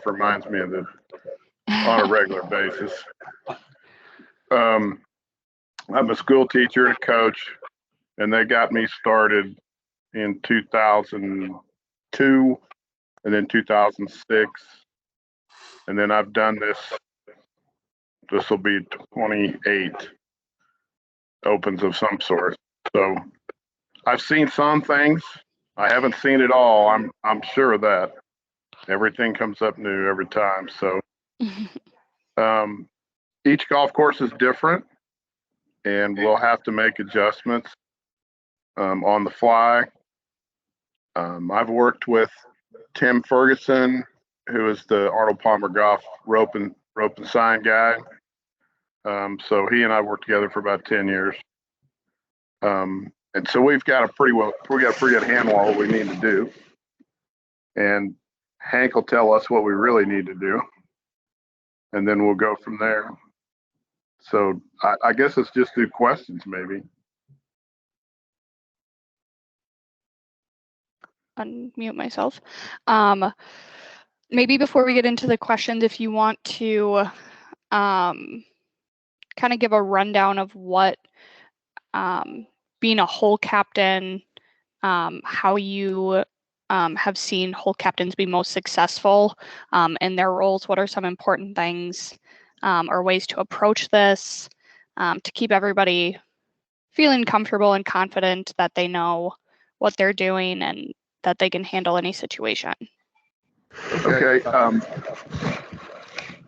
reminds me of it on a regular basis. I'm a school teacher and a coach, and they got me started in 2002 and then 2006. And then I've done this will be 28 opens of some sort. So I've seen some things. I haven't seen it all. I'm sure of that. Everything comes up new every time. So each golf course is different, and we'll have to make adjustments on the fly. I've worked with Tim Ferguson, who is the Arnold Palmer Golf rope and sign guy. So he and I worked together for about 10 years. And so we've got a pretty good handle on what we need to do. And Hank will tell us what we really need to do. And then we'll go from there. So I guess it's just through questions, maybe. Unmute myself. Maybe before we get into the questions, if you want to kind of give a rundown of what being a hole captain, how you have seen hole captains be most successful in their roles. What are some important things or ways to approach this to keep everybody feeling comfortable and confident that they know what they're doing and that they can handle any situation? Okay.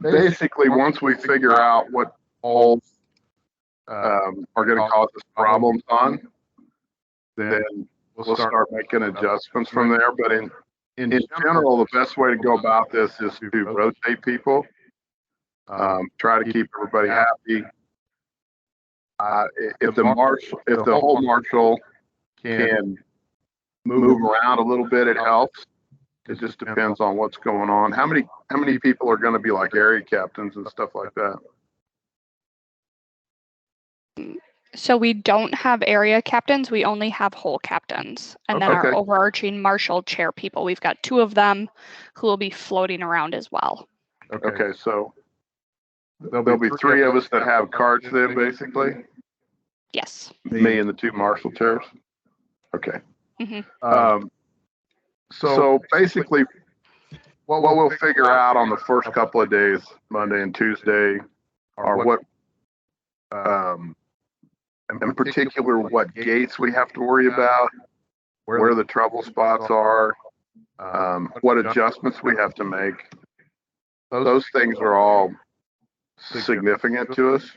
Basically, once we figure out what holes are going to cause us problems on, then we'll start making adjustments from there. But in general, the best way to go about this is to rotate people, try to keep everybody happy. If the whole Marshal can move around a little bit, it helps. It just depends on what's going on. How many people are going to be like area captains and stuff like that? So we don't have area captains. We only have hole captains. And then our overarching Marshal chair people, we've got 2 of them who will be floating around as well. Okay, so there'll be 3 of us that have cards then, basically? Yes. Me and the 2 Marshal chairs? Okay. Mm-hmm. So basically, what we'll figure out on the first couple of days, Monday and Tuesday, are what, in particular, what gates we have to worry about, where the trouble spots are, what adjustments we have to make. Those things are all significant to us.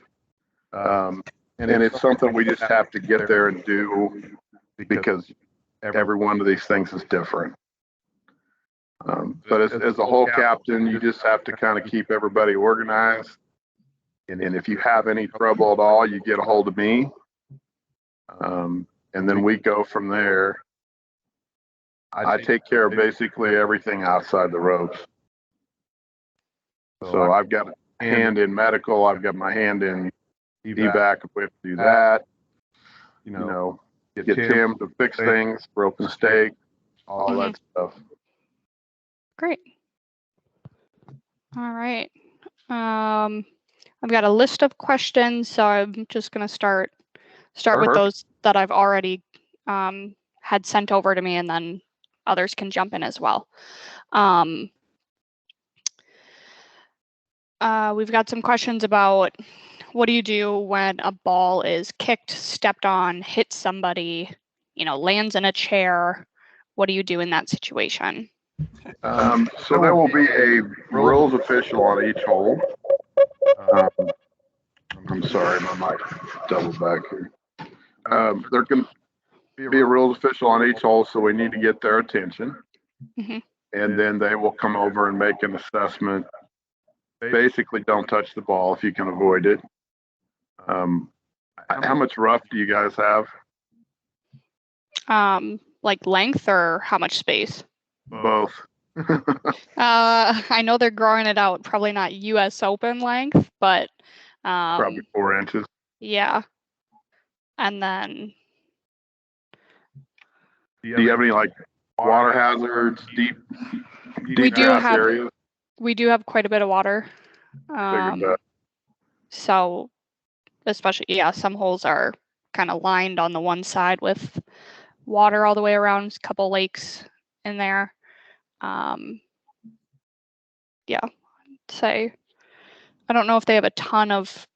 And it's something we just have to get there and do because every one of these things is different. But as a hole captain, you just have to kind of keep everybody organized. And if you have any trouble at all, you get a hold of me. And then we go from there. I take care of basically everything outside the ropes. So I've got a hand in medical. I've got my hand in evac if we have to do that. You know, get Tim to fix things, broken stake, all that stuff. Great. All right. I've got a list of questions, so I'm just going to start with those that I've already had sent over to me, and then others can jump in as well. We've got some questions about what do you do when a ball is kicked, stepped on, hits somebody, lands in a chair? What do you do in that situation? So there will be a rules official on each hole. I'm sorry, my mic doubled back here. There can be a rules official on each hole, so we need to get their attention. Mm-hmm. And then they will come over and make an assessment. Basically, don't touch the ball if you can avoid it. How much rough do you guys have? Like length or how much space? Both. I know they're growing it out. Probably not U.S. Open length, but probably 4 inches. Yeah. And then, do you have any like water hazards, deep we do have areas? We do have quite a bit of water. Figured that. So especially, yeah, some holes are kind of lined on the one side with water all the way around, a couple lakes in there. Yeah, I'd say, I don't know if they have a ton of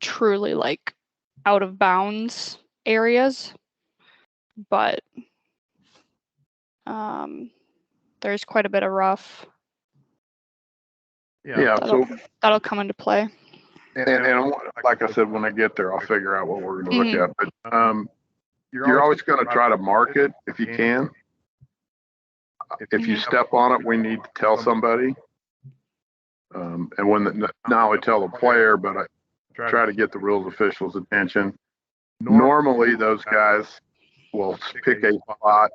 truly like out of bounds areas, but there's quite a bit of rough. Yeah, so that'll come into play. and like I said, when I get there, I'll figure out what we're going to look at. But you're always going to try to mark it if you can. If you step on it, we need to tell somebody. And when not only tell the player, but I try to get the rules officials' attention. Normally, those guys will pick a spot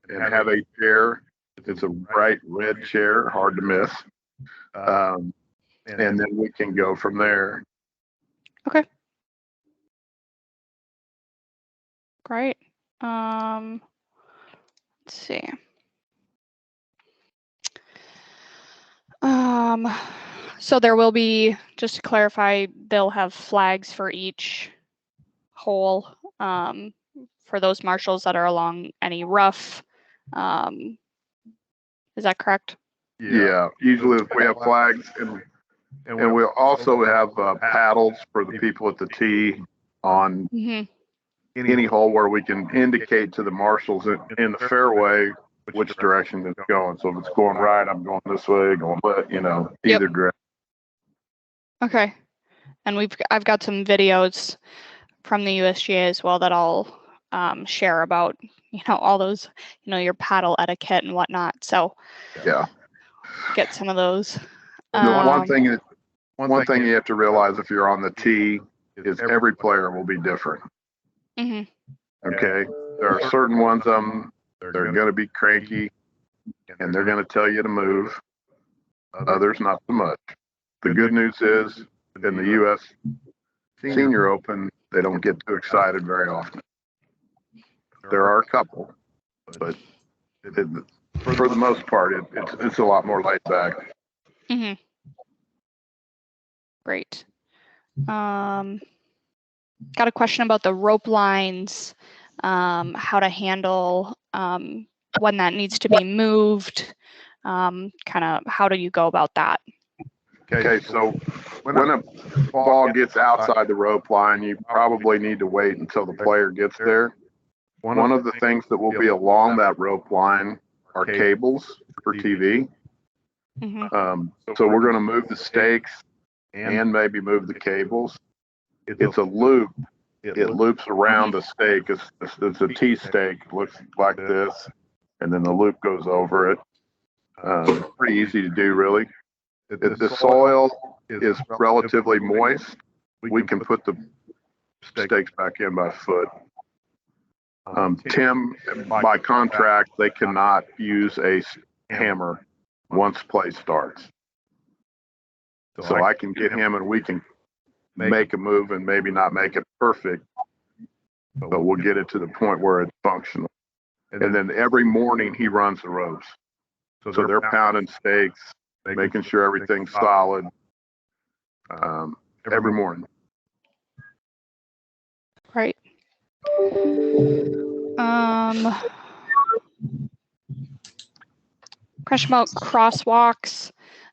and have a chair. It's a bright red chair, hard to miss. And then we can go from there. Okay. Great. Let's see. So there will be, just to clarify, they'll have flags for each hole, for those marshals that are along any rough. Is that correct? Yeah, usually we have flags, and we'll also have paddles for the people at the tee on any hole where we can indicate to the marshals in the fairway which direction it's going. So if it's going right, I'm going this way, going left, either direction. Okay. And I've got some videos from the USGA as well that I'll share about, all those, your paddle etiquette and whatnot. So yeah, get some of those. One thing you have to realize if you're on the tee is every player will be different. Okay, there are certain ones they're going to be cranky and they're going to tell you to move. Others not so much. The good news is in the U.S. Senior Open, they don't get too excited very often. There are a couple, but for the most part, it's a lot more laid back. Great. Got a question about the rope lines, how to handle when that needs to be moved, kind of how do you go about that? Okay, so when a ball gets outside the rope line, you probably need to wait until the player gets there. One of the things that will be along that rope line are cables for TV. So we're going to move the stakes and maybe move the cables. It's a loop. It loops around the stake. It's a T stake. It looks like this, and then the loop goes over it. Pretty easy to do, really. If the soil is relatively moist, we can put the stakes back in by foot. Tim, by contract, they cannot use a hammer once play starts. So I can get him and we can make a move and maybe not make it perfect, but we'll get it to the point where it's functional. And then every morning he runs the ropes. So they're pounding stakes, making sure everything's solid every morning. Right. Question about crosswalks,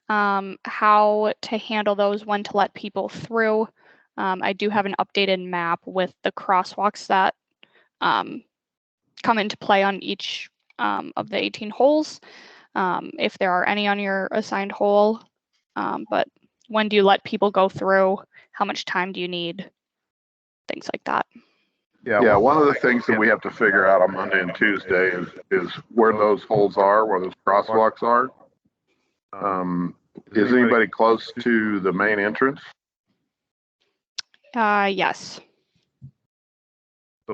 how to handle those, when to let people through. I do have an updated map with the crosswalks that come into play on each of the 18 holes, if there are any on your assigned hole. But when do you let people go through? How much time do you need? Things like that. Yeah, one of the things that we have to figure out on Monday and Tuesday is where those holes are, where those crosswalks are. Is anybody close to the main entrance? Yes.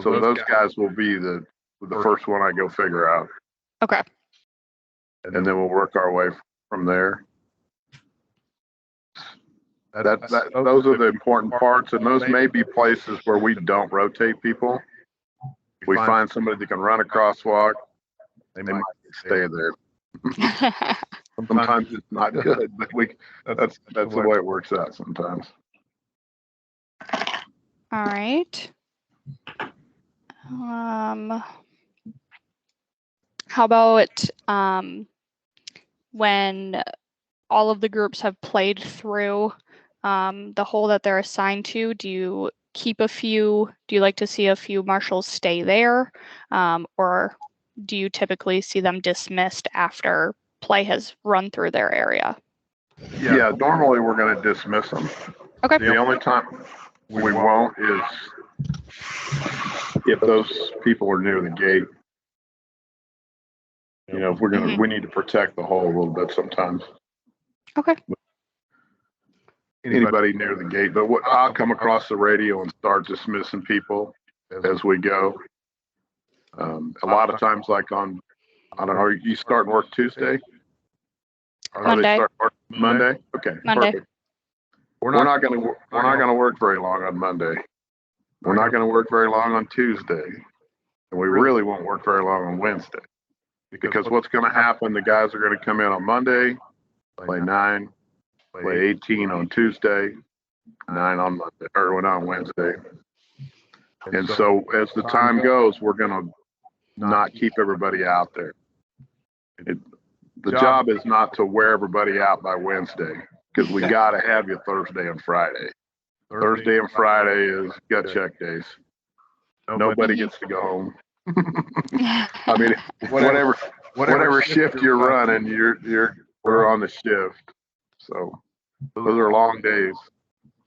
So those guys will be the first one I go figure out. Okay. And then we'll work our way from there. Those are the important parts, and those may be places where we don't rotate people. We find somebody that can run a crosswalk, they might stay there. Sometimes it's not good, but that's the way it works out sometimes. All right. How about when all of the groups have played through the hole that they're assigned to, do you keep a few? Do you like to see a few marshals stay there? Or do you typically see them dismissed after play has run through their area? Yeah, normally we're going to dismiss them. Okay. The only time we won't is if those people are near the gate. You know, if we're going to, we need to protect the hole a little bit sometimes. Okay. Anybody near the gate, but I'll come across the radio and start dismissing people as we go. A lot of times, like on, I don't know, you start work Tuesday? Monday. They start work Monday? Okay, Monday. perfect. We're not going to work very long on Monday. We're not going to work very long on Tuesday, and we really won't work very long on Wednesday. Because what's going to happen, the guys are going to come in on Monday, play 9, play 18 on Tuesday, 9 on Monday, or on Wednesday. And so as the time goes, we're going to not keep everybody out there. The job is not to wear everybody out by Wednesday, because we got to have you Thursday and Friday. Thursday and Friday is gut check days. Nobody gets to go home. I mean, whatever shift you're running, we're on the shift. So those are long days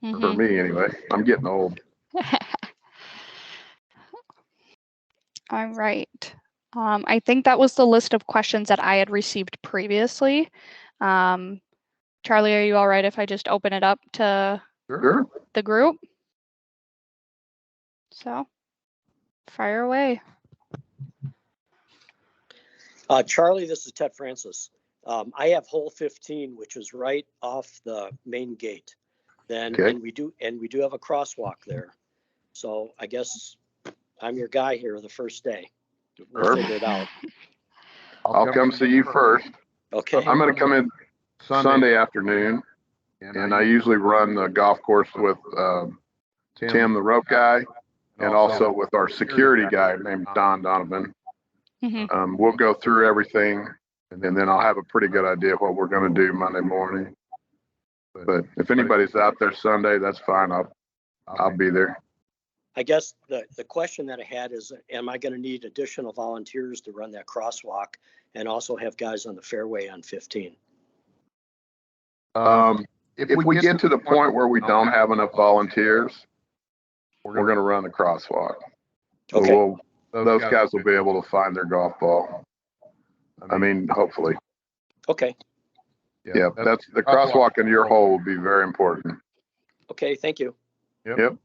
for me anyway. I'm getting old. All right. I think that was the list of questions that I had received previously. Charlie, are you all right if I just open it up to the group? So, fire away. Charlie, this is Ted Francis. I have hole 15, which is right off the main gate. Then, and we do have a crosswalk there. So I guess I'm your guy here the first day. We'll figure it out. I'll come see you first. Okay. I'm going to come in Sunday afternoon, and I usually run the golf course with Tim, the rope guy, and also with our security guy named Don Donovan. We'll go through everything, and then I'll have a pretty good idea of what we're going to do Monday morning. But if anybody's out there Sunday, that's fine. I'll be there. I guess the question that I had is, am I going to need additional volunteers to run that crosswalk and also have guys on the fairway on 15? If we get to the point where we don't have enough volunteers, we're going to run the crosswalk. Okay. So those guys will be able to find their golf ball. I mean, hopefully. Okay. Yeah, that's the crosswalk in your hole will be very important. Okay, thank you. Yep.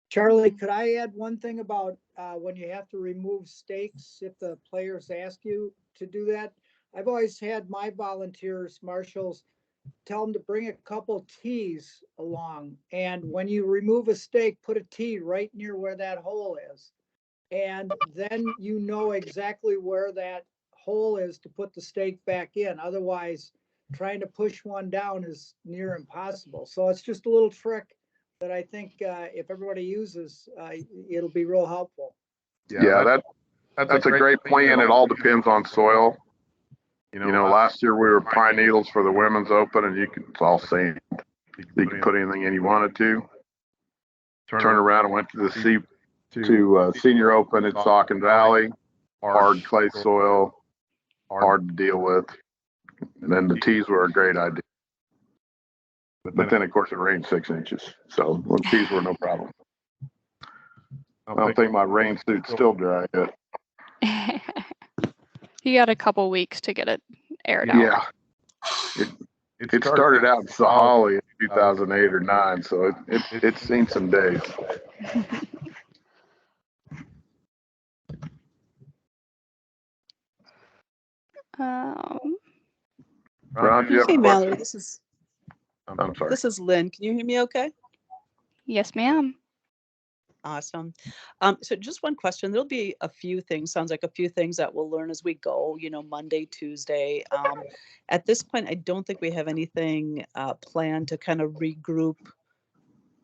Charlie, could I add one thing about when you have to remove stakes if the players ask you to do that? I've always had my volunteers, marshals, tell them to bring a couple tees along. And when you remove a stake, put a tee right near where that hole is. And then you know exactly where that hole is to put the stake back in. Otherwise, trying to push one down is near impossible. So it's just a little trick that I think if everybody uses, it'll be real helpful. Yeah, that's a great plan. It all depends on soil. You know, last year we were Pine Needles for the Women's Open, and it's all sand. You could put anything in you wanted to. Turn around and went to the Senior Open at Saucon Valley. Hard clay soil, hard to deal with. And then the tees were a great idea. But then, of course, it rained 6 inches. So the tees were no problem. I don't think my rain suit's still dry yet. You got a couple weeks to get it aired out. Yeah. It started out in Sahali in 2008 or 9, so it's seen some days. Ron, do you have a Hey, question? Mallory, I'm sorry. this is Lynn. Can you hear me okay? Yes, ma'am. Awesome. So just one question. There'll be a few things, sounds like a few things that we'll learn as we go, Monday, Tuesday. At this point, I don't think we have anything planned to kind of regroup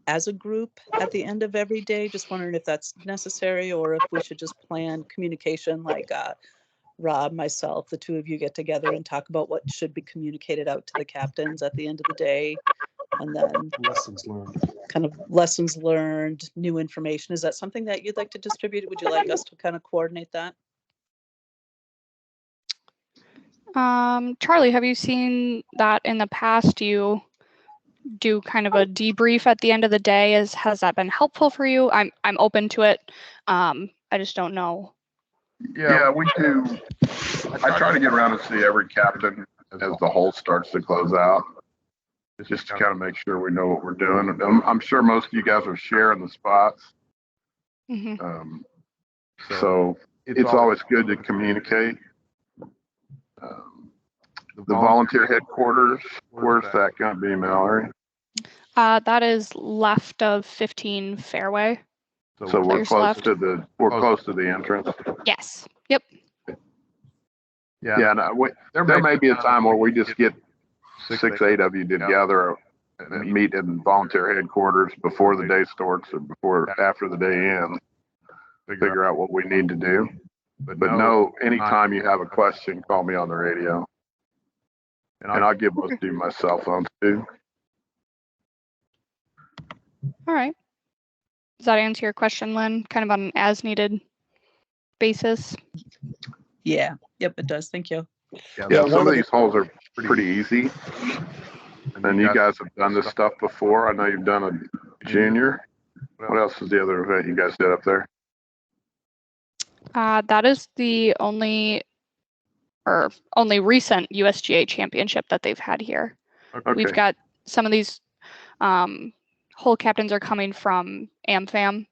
as a group at the end of every day. Just wondering if that's necessary or if we should just plan communication like Rob, myself, the two of you get together and talk about what should be communicated out to the captains at the end of the day. And then lessons learned, new information. Is that something that you'd like to distribute? Would you like us to kind of coordinate that? Charlie, have you seen that in the past? Do you do kind of a debrief at the end of the day? Has that been helpful for you? I'm open to it. I just don't know. Yeah, we do. I try to get around to see every captain as the hole starts to close out, just to kind of make sure we know what we're doing. I'm sure most of you guys are sharing the spots. Mm-hmm. So it's always good to communicate. The volunteer headquarters, where's that going to be, Mallory? That is left of 15 fairway. So we're close to the entrance. Yes. Yep. Yeah. No, there may be a time where we just get 6-8 of you together and meet in volunteer headquarters before the day starts or after the day ends. Figure out what we need to do. But no, anytime you have a question, call me on the radio. And I'll give most of you my cell phone too. All right. Does that answer your question, Lynn? Kind of on an as-needed basis? Yeah. Yep, it does. Thank you. Yeah, some of these holes are pretty easy. And then you guys have done this stuff before. I know you've done a junior. What else is the other event you guys did up there? That is the only recent USGA championship that they've had here. Okay. We've got some of these hole captains are coming from AmFam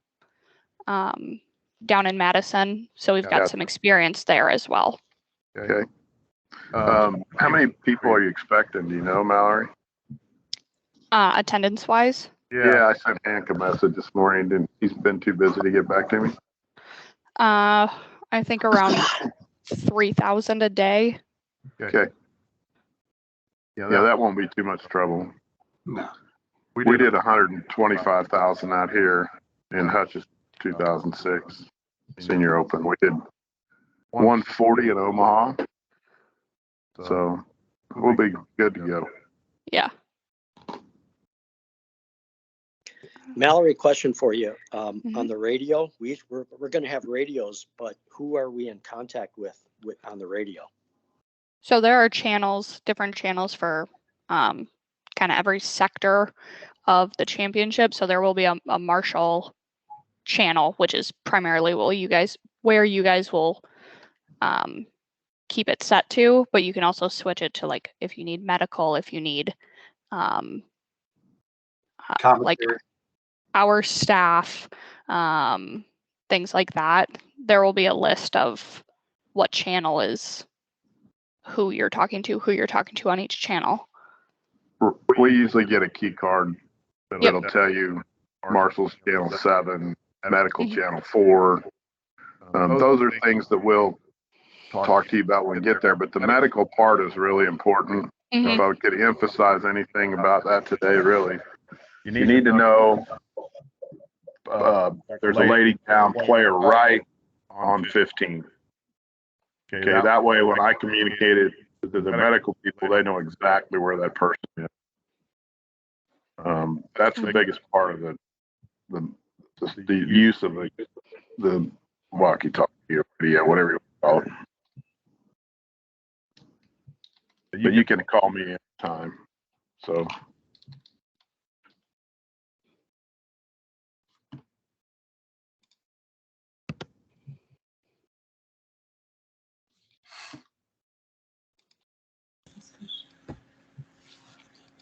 down in Madison, so we've got some experience there as well. Okay. How many people are you expecting? Do you know, Mallory? Attendance-wise? Yeah, I sent Hank a message this morning. He's been too busy to get back to me. I think around 3,000 a day. Okay. Yeah, that won't be too much trouble. No. We did 125,000 out here in Hutchins 2006 Senior Open. We did 140 in Omaha. So we'll be good to go. Yeah. Mallory, question for you. On the radio, we're going to have radios, but who are we in contact with on the radio? So there are channels, different channels for kind of every sector of the championship. So there will be a Marshal channel, which is primarily where you guys will keep it set to, but you can also switch it to like if you need medical, if you need like our staff, things like that. There will be a list of what channel is who you're talking to on each channel. We usually get a key card that'll tell you Marshal's channel 7, medical channel 4. Those are things that we'll talk to you about when we get there, but the medical part is really important. If I could emphasize anything about that today, really, you need to know there's a lady down player right on 15. Okay, that way when I communicate it to the medical people, they know exactly where that person is. That's the biggest part of the use of the walkie-talkie or radio, whatever you call it. But you can call me anytime. So.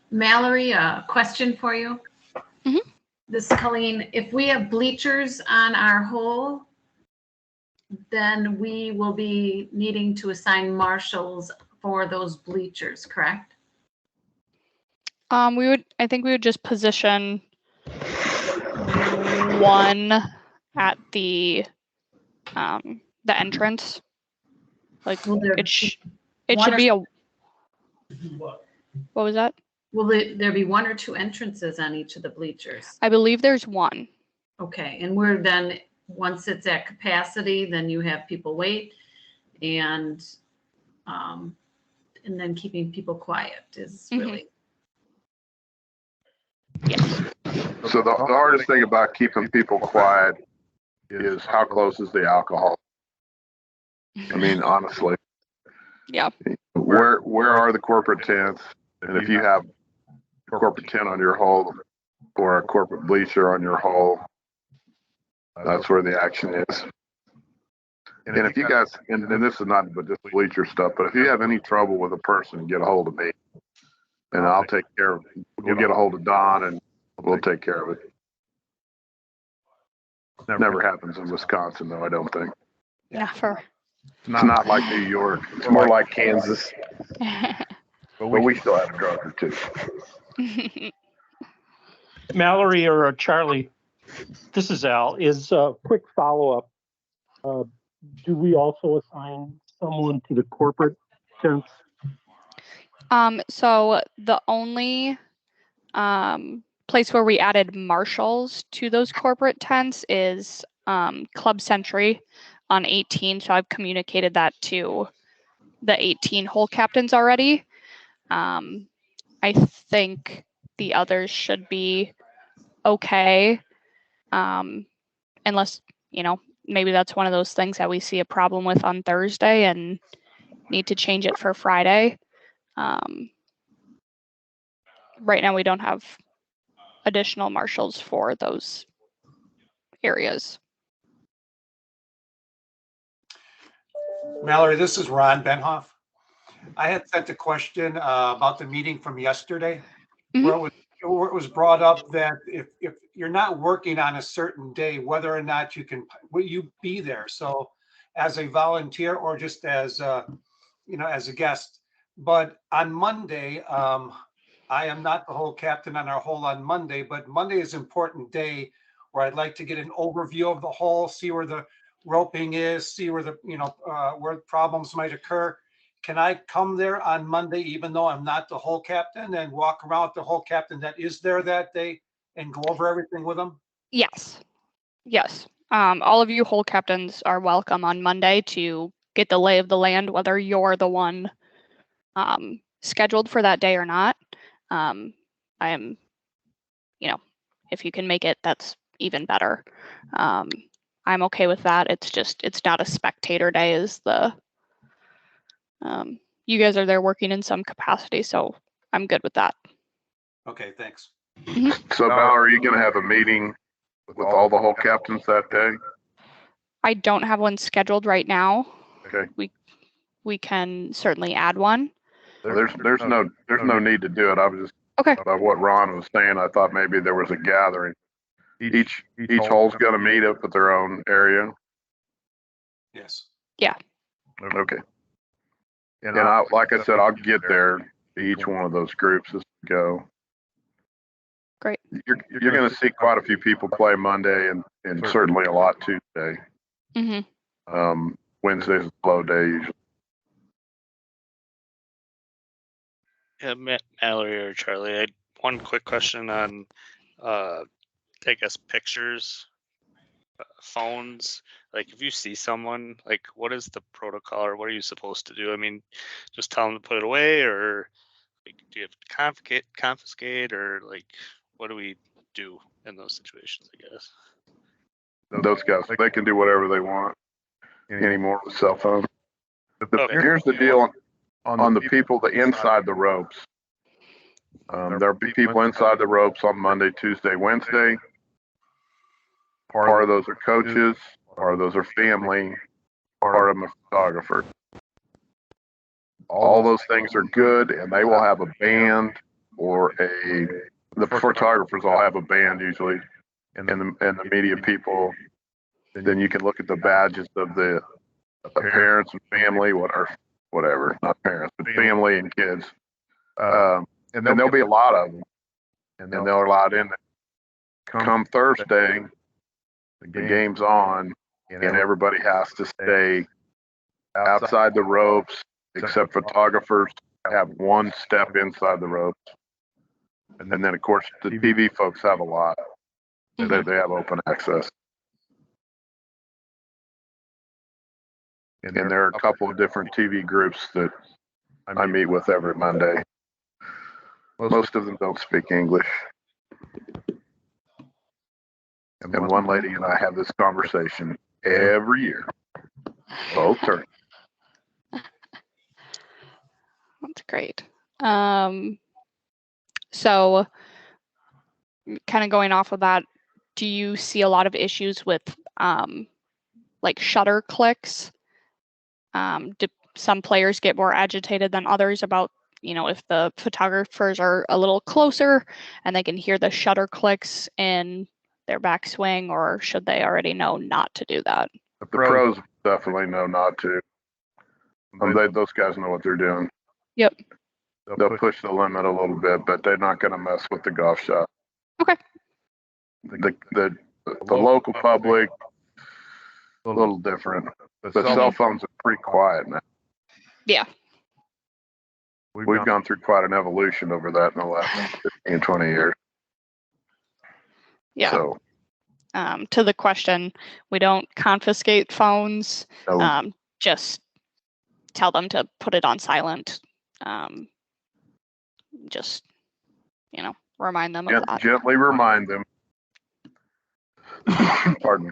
Mallory, a question for you. Mm-hmm. This is Colleen. If we have bleachers on our hole, then we will be needing to assign marshals for those bleachers, correct? I think we would just position one at the entrance. Like Will there it one should or- be a. What was that? Will there be one or two entrances on each of the bleachers? I believe there's one. Okay, and we're then, once it's at capacity, then you have people wait and then keeping people quiet is really. So the hardest thing about keeping people quiet is how close is the alcohol? I mean, honestly. Yeah. Where are the corporate tents? And if you have a corporate tent on your hole or a corporate bleacher on your hole, that's where the action is. And if you guys, and this is not but just bleacher stuff, but if you have any trouble with a person, get a hold of me, and I'll take care of it. You'll get a hold of Don, and we'll take care of it. Never happens in Wisconsin, though, I don't think. Never. It's not like New York. It's more like Kansas. But we still have a drug or two. Mallory or Charlie, this is Al. Is a quick follow-up. Do we also assign someone to the corporate tents? So the only place where we added marshals to those corporate tents is Club Century on 18. So I've communicated that to the 18 hole captains already. I think the others should be okay. Unless, maybe that's one of those things that we see a problem with on Thursday and need to change it for Friday. Right now we don't have additional marshals for those areas. Mallory, this is Ron Benhoff. I had sent a question about the meeting from yesterday, where it was brought up that if you're not working on a certain day, whether or not will you be there? So as a volunteer or just as as a guest. But on Monday, I am not the whole captain on our hole on Monday, but Monday is an important day where I'd like to get an overview of the hole, see where the roping is, see where the where problems might occur. Can I come there on Monday, even though I'm not the hole captain, and walk around with the hole captain that is there that day and go over everything with them? Yes. All of you hole captains are welcome on Monday to get the lay of the land, whether you're the one scheduled for that day or not. I am, if you can make it, that's even better. I'm okay with that. It's not a spectator day is you guys are there working in some capacity, so I'm good with that. Okay, thanks. So Val, are you going to have a meeting with all the hole captains that day? I don't have one scheduled right now. Okay. We can certainly add one. There's no need to do it. I was just okay. About what Ron was saying. I thought maybe there was a gathering. Each hole's going to meet up at their own area. Yes. Yeah. Okay. And like I said, I'll get there to each one of those groups as we go. Great. You're going to see quite a few people play Monday and certainly a lot Tuesday. Wednesday's a slow day usually. Yeah, Mallory or Charlie, I had one quick question on, I guess, pictures, phones. Like, if you see someone, like, what is the protocol or what are you supposed to do? I mean, just tell them to put it away, or like, do you have to confiscate, or like, what do we do in those situations, I guess? Those guys, they can do whatever they want anymore with cell phones. Okay. Here's the deal on the people inside the ropes. There'll be people inside the ropes on Monday, Tuesday, Wednesday. Part of those are coaches, part of those are family, part of them are photographers. All those things are good, and they will have a band or the photographers all have a band usually, and the media people. Then you can look at the badges of the parents and family, whatever, not parents, but family and kids. And there'll be a lot of them, and they're allowed in there. come Thursday, the game's on, and everybody has to stay outside the ropes, except photographers have one step inside the ropes. And then, of course, the TV folks have a lot. They have open access. And there are a couple of different TV groups that I meet with every Monday. Most of them don't speak English. And one lady and I have this conversation every year. Both turns. That's great. So kind of going off of that, do you see a lot of issues with like shutter clicks? Do some players get more agitated than others about, if the photographers are a little closer and they can hear the shutter clicks in their backswing, or should they already know not to do that? The pros definitely know not to. Those guys know what they're doing. Yep. They'll push the limit a little bit, but they're not going to mess with the golf shot. Okay. The local public, a little different. But cell phones are pretty quiet now. Yeah. We've gone through quite an evolution over that in the last 15, 20 years. Yeah. So, to the question, we don't confiscate phones. no, Just tell them to put it on silent. Just, remind them of that. gently remind them. Pardon me.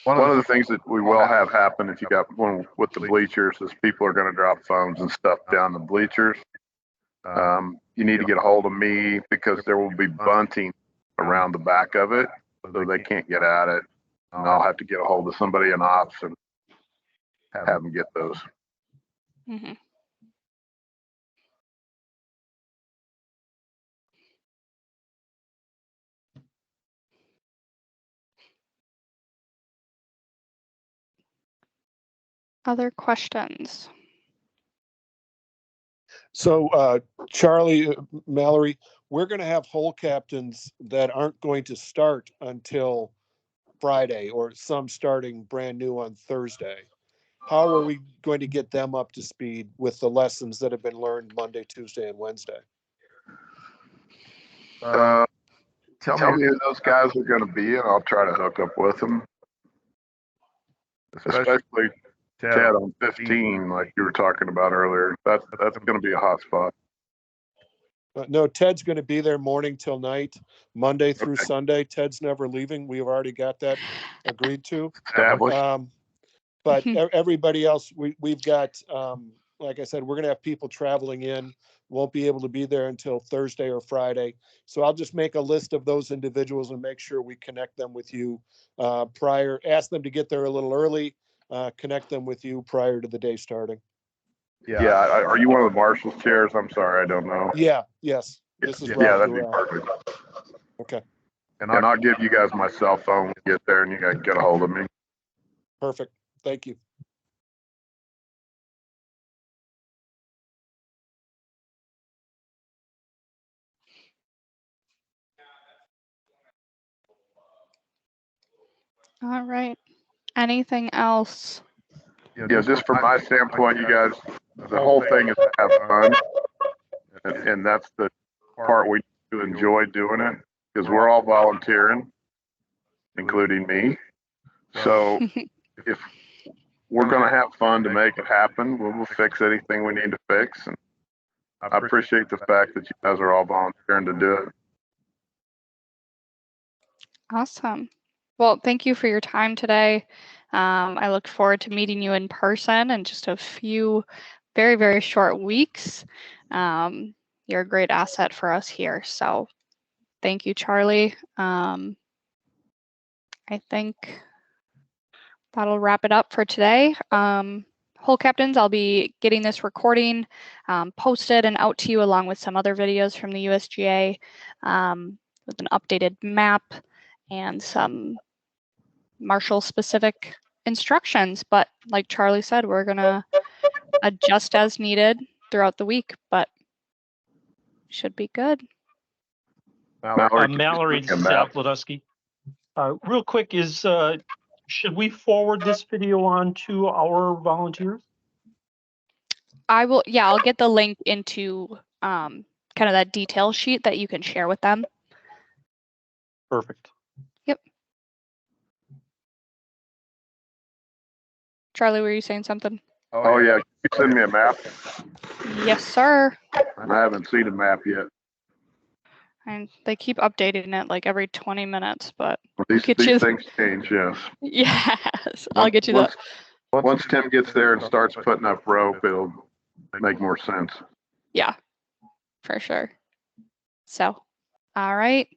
One of the things that we will have happen if you got one with the bleachers is people are going to drop phones and stuff down the bleachers. You need to get a hold of me because there will be bunting around the back of it, so they can't get at it. And I'll have to get a hold of somebody in ops and have them get those. Mm-hmm. Other questions? So, Charlie, Mallory, we're going to have hole captains that aren't going to start until Friday, or some starting brand new on Thursday. How are we going to get them up to speed with the lessons that have been learned Monday, Tuesday, and Wednesday? Tell me who those guys are going to be, and I'll try to hook up with them. Especially Ted on 15, like you were talking about earlier. That's going to be a hot spot. No, Ted's going to be there morning till night, Monday through Sunday. Ted's never leaving. We've already got that agreed to. Established. But everybody else, we've got, like I said, we're going to have people traveling in. Won't be able to be there until Thursday or Friday. So I'll just make a list of those individuals and make sure we connect them with you prior. Ask them to get there a little early. Connect them with you prior to the day starting. Yeah. Are you one of the Marshall's chairs? I'm sorry, I don't know. Yeah. Yes. This is yeah, Rob that'd be Durrell. perfect. Okay. And I'll give you guys my cell phone when you get there, and you guys get a hold of me. Perfect. Thank you. All right. Anything else? Yeah, just from my standpoint, you guys, the whole thing is to have fun. And that's the part we do enjoy doing it, because we're all volunteering, including me. So if we're going to have fun to make it happen, we'll fix anything we need to fix. And I appreciate the fact that you guys are all volunteering to do it. Awesome. Well, thank you for your time today. I look forward to meeting you in person in just a few very, very short weeks. You're a great asset for us here. So thank you, Charlie. I think that'll wrap it up for today. Hole captains, I'll be getting this recording posted and out to you, along with some other videos from the USGA with an updated map and some Marshall specific instructions. But like Charlie said, we're going to adjust as needed throughout the week, but should be good. Mallory, this is Al Ladusky. Real quick, should we forward this video on to our volunteers? I will, yeah, I'll get the link into kind of that detail sheet that you can share with them. Perfect. Yep. Charlie, were you saying something? Oh, yeah. Can you send me a map? Yes, sir. I haven't seen a map yet. And they keep updating it like every 20 minutes, but These get you- things change, yes. yes, I'll get you the. Once Tim gets there and starts putting up rope, it'll make more sense. Yeah, for sure. So, all right.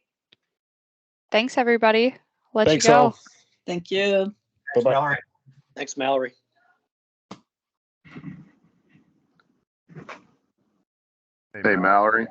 Thanks, everybody. Let Thanks, you go. all. Thank you. Bye-bye. Mallory. Thanks, Mallory. Hey, Mallory.